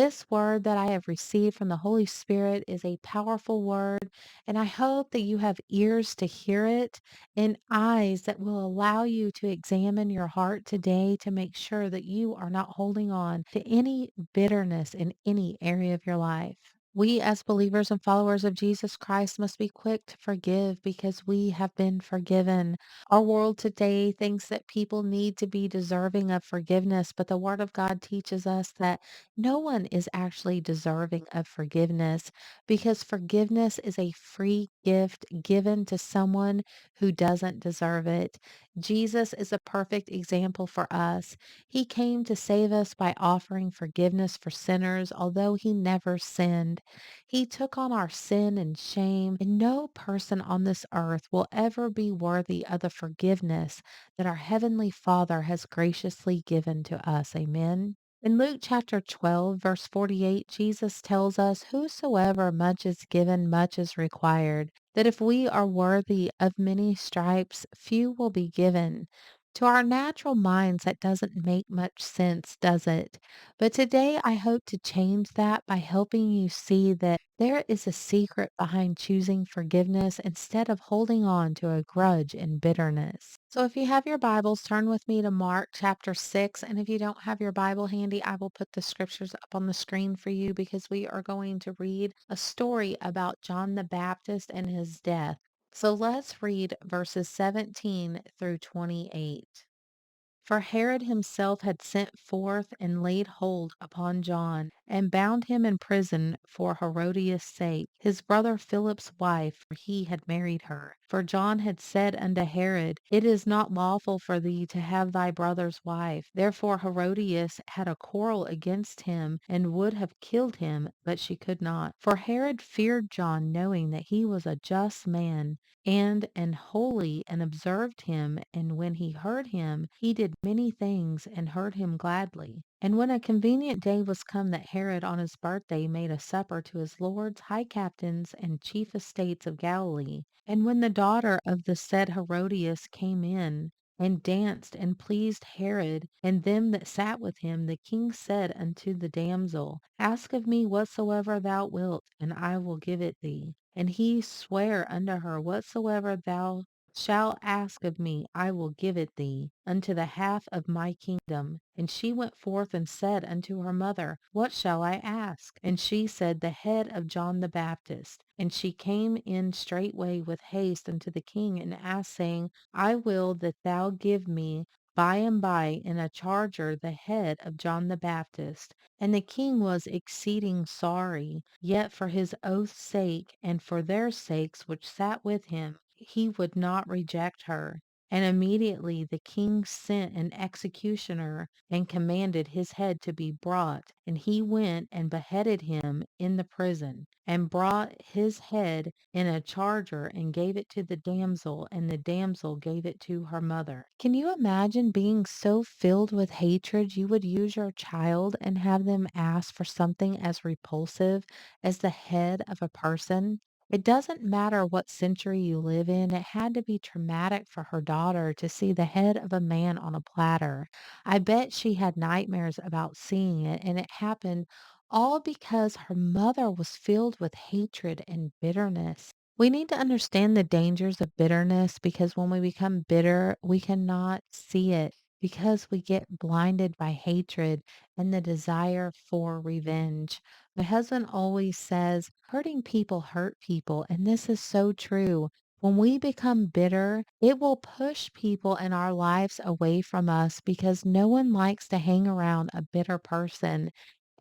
This word that I have received from the Holy Spirit is a powerful word, and I hope that you have ears to hear it and eyes that will allow you to examine your heart today to make sure that you are not holding on to any bitterness in any area of your life. We, as believers and followers of Jesus Christ, must be quick to forgive because we have been forgiven. Our world today thinks that people need to be deserving of forgiveness, but the Word of God teaches us that no one is actually deserving of forgiveness because forgiveness is a free gift given to someone who doesn't deserve it. Jesus is a perfect example for us. He came to save us by offering forgiveness for sinners, although he never sinned. He took on our sin and shame, and no person on this earth will ever be worthy of the forgiveness that our Heavenly Father has graciously given to us. Amen. In Luke chapter 12, verse 48, Jesus tells us, "Whosoever much is given, much is required." That if we are worthy of many stripes, few will be given. To our natural minds, that doesn't make much sense, does it? But today, I hope to change that by helping you see that there is a secret behind choosing forgiveness instead of holding on to a grudge and bitterness. So if you have your Bibles, turn with me to Mark chapter 6. And if you don't have your Bible handy, I will put the scriptures up on the screen for you because we are going to read a story about John the Baptist and his death. So let's read verses 17 through 28. For Herod himself had sent forth and laid hold upon John, and bound him in prison for Herodias' sake, his brother Philip's wife, for he had married her. For John had said unto Herod, It is not lawful for thee to have thy brother's wife. Therefore Herodias had a quarrel against him, and would have killed him, but she could not. For Herod feared John, knowing that he was a just man, and holy, and observed him, and when he heard him, he did many things, and heard him gladly. And when a convenient day was come that Herod on his birthday made a supper to his lords, high captains, and chief estates of Galilee, and when the daughter of the said Herodias came in, and danced and pleased Herod and them that sat with him, the king said unto the damsel, Ask of me whatsoever thou wilt, and I will give it thee. And he sware unto her, Whatsoever thou shalt ask of me, I will give it thee, unto the half of my kingdom. And she went forth and said unto her mother, What shall I ask? And she said, The head of John the Baptist. And she came in straightway with haste unto the king, and asked, saying, I will that thou give me by and by in a charger the head of John the Baptist. And the king was exceeding sorry, yet for his oath's sake, and for their sakes which sat with him, he would not reject her. And immediately the king sent an executioner and commanded his head to be brought. And he went and beheaded him in the prison, and brought his head in a charger and gave it to the damsel, and the damsel gave it to her mother. Can you imagine being so filled with hatred you would use your child and have them ask for something as repulsive as the head of a person? It doesn't matter what century you live in, it had to be traumatic for her daughter to see the head of a man on a platter. I bet she had nightmares about seeing it, and it happened all because her mother was filled with hatred and bitterness. We need to understand the dangers of bitterness because when we become bitter, we cannot see it because we get blinded by hatred and the desire for revenge. My husband always says, hurting people hurt people, and this is so true. When we become bitter, it will push people in our lives away from us because no one likes to hang around a bitter person.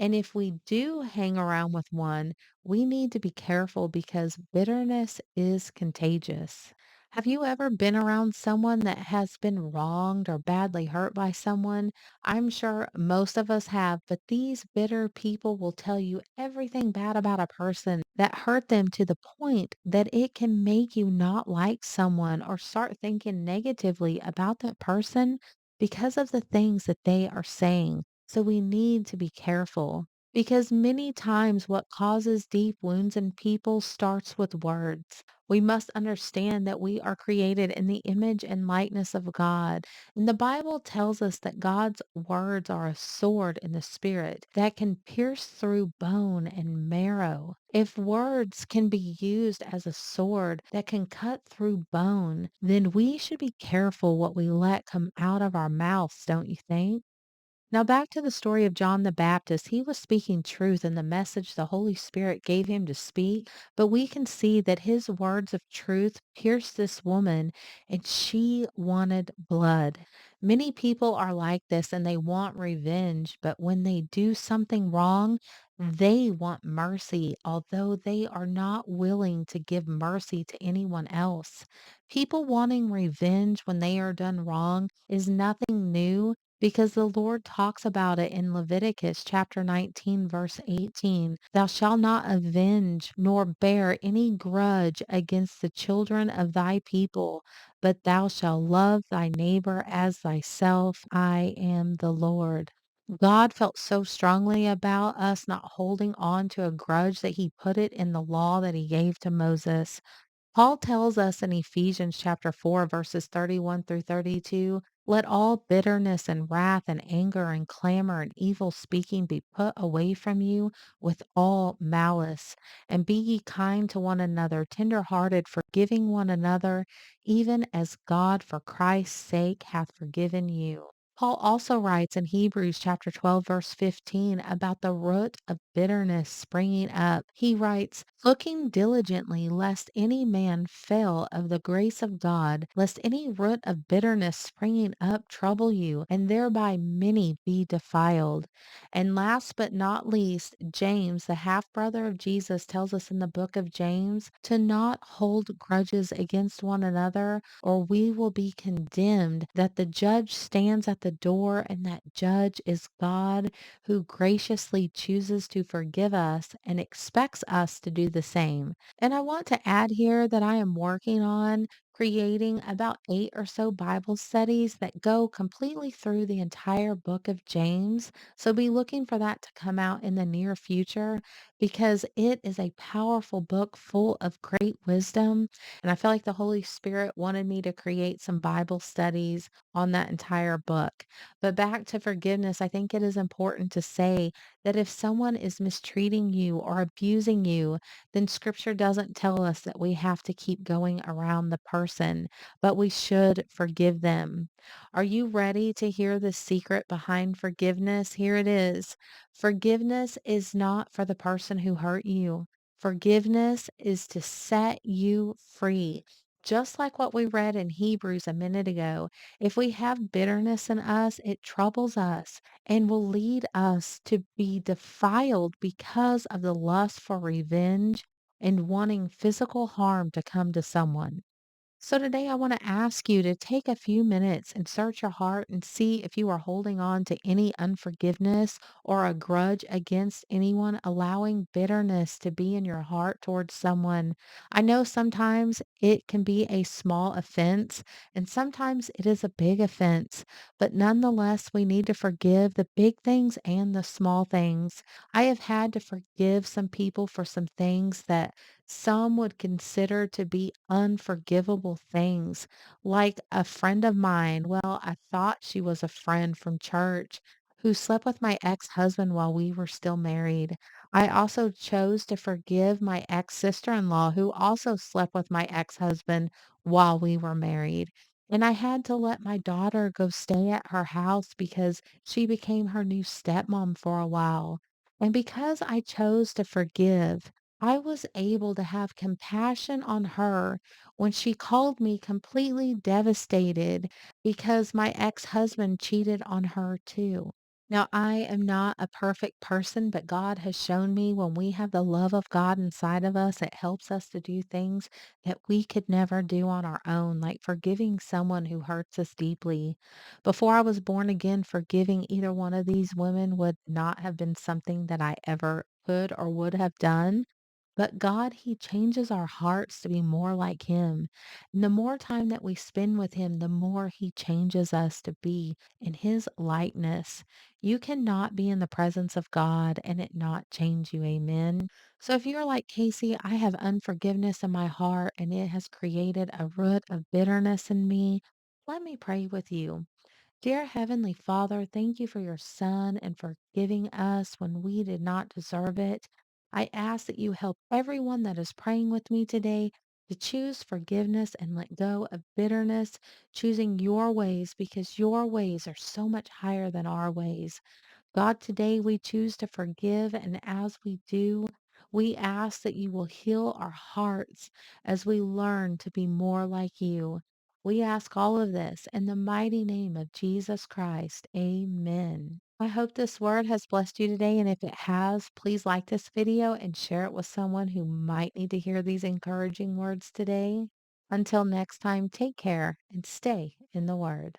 And if we do hang around with one, we need to be careful because bitterness is contagious. Have you ever been around someone that has been wronged or badly hurt by someone? I'm sure most of us have, but these bitter people will tell you everything bad about a person that hurt them to the point that it can make you not like someone or start thinking negatively about that person because of the things that they are saying. So we need to be careful. Because many times what causes deep wounds in people starts with words. We must understand that we are created in the image and likeness of God. And the Bible tells us that God's words are a sword in the spirit that can pierce through bone and marrow. If words can be used as a sword that can cut through bone, then we should be careful what we let come out of our mouths, don't you think? Now, back to the story of John the Baptist. He was speaking truth in the message the Holy Spirit gave him to speak, but we can see that his words of truth pierced this woman and she wanted blood. Many people are like this and they want revenge, but when they do something wrong, they want mercy, although they are not willing to give mercy to anyone else. People wanting revenge when they are done wrong is nothing new because the Lord talks about it in Leviticus chapter 19, verse 18. Thou shalt not avenge nor bear any grudge against the children of thy people, but thou shalt love thy neighbor as thyself. I am the Lord. God felt so strongly about us not holding on to a grudge that he put it in the law that he gave to Moses. Paul tells us in Ephesians chapter 4, verses 31 through 32, let all bitterness and wrath and anger and clamor and evil speaking be put away from you with all malice. And be ye kind to one another, tenderhearted, forgiving one another, even as God for Christ's sake hath forgiven you. Paul also writes in Hebrews chapter 12, verse 15 about the root of bitterness springing up. He writes, looking diligently lest any man fail of the grace of God, lest any root of bitterness springing up trouble you, and thereby many be defiled. And last but not least, James, the half brother of Jesus, tells us in the book of James to not hold grudges against one another, or we will be condemned, that the judge stands at the door, and that judge is God, who graciously chooses to forgive us and expects us to do the same. And I want to add here that I am working on creating about 8 or so Bible studies that go completely through the entire book of James. So be looking for that to come out in the near future because it is a powerful book full of great wisdom. And I feel like the Holy Spirit wanted me to create some Bible studies on that entire book. But back to forgiveness, I think it is important to say that if someone is mistreating you or abusing you, then scripture doesn't tell us that we have to keep going around the person, but we should forgive them. Are you ready to hear the secret behind forgiveness? Here it is. Forgiveness is not for the person who hurt you. Forgiveness is to set you free. Just like what we read in Hebrews a minute ago, if we have bitterness in us, it troubles us and will lead us to be defiled because of the lust for revenge and wanting physical harm to come to someone. So today I want to ask you to take a few minutes and search your heart and see if you are holding on to any unforgiveness or a grudge against anyone, allowing bitterness to be in your heart towards someone. I know sometimes it can be a small offense and sometimes it is a big offense, but nonetheless, we need to forgive the big things and the small things. I have had to forgive some people for some things that some would consider to be unforgivable things. Like a friend of mine, well, I thought she was a friend from church who slept with my ex-husband while we were still married. I also chose to forgive my ex-sister-in-law who also slept with my ex-husband while we were married. And I had to let my daughter go stay at her house because she became her new stepmom for a while. And because I chose to forgive, I was able to have compassion on her when she called me completely devastated because my ex-husband cheated on her too. Now, I am not a perfect person, but God has shown me when we have the love of God inside of us, it helps us to do things that we could never do on our own, like forgiving someone who hurts us deeply. Before I was born again, forgiving either one of these women would not have been something that I ever could or would have done. But God, He changes our hearts to be more like Him. And the more time that we spend with Him, the more He changes us to be in His likeness. You cannot be in the presence of God and it not change you. Amen. So if you're like Casey, I have unforgiveness in my heart and it has created a root of bitterness in me. Let me pray with you. Dear Heavenly Father, thank you for your Son and for giving us when we did not deserve it. I ask that you help everyone that is praying with me today to choose forgiveness and let go of bitterness, choosing your ways because your ways are so much higher than our ways. God, today we choose to forgive, and as we do, we ask that you will heal our hearts as we learn to be more like you. We ask all of this in the mighty name of Jesus Christ. Amen. I hope this word has blessed you today, and if it has, please like this video and share it with someone who might need to hear these encouraging words today. Until next time, take care and stay in the Word.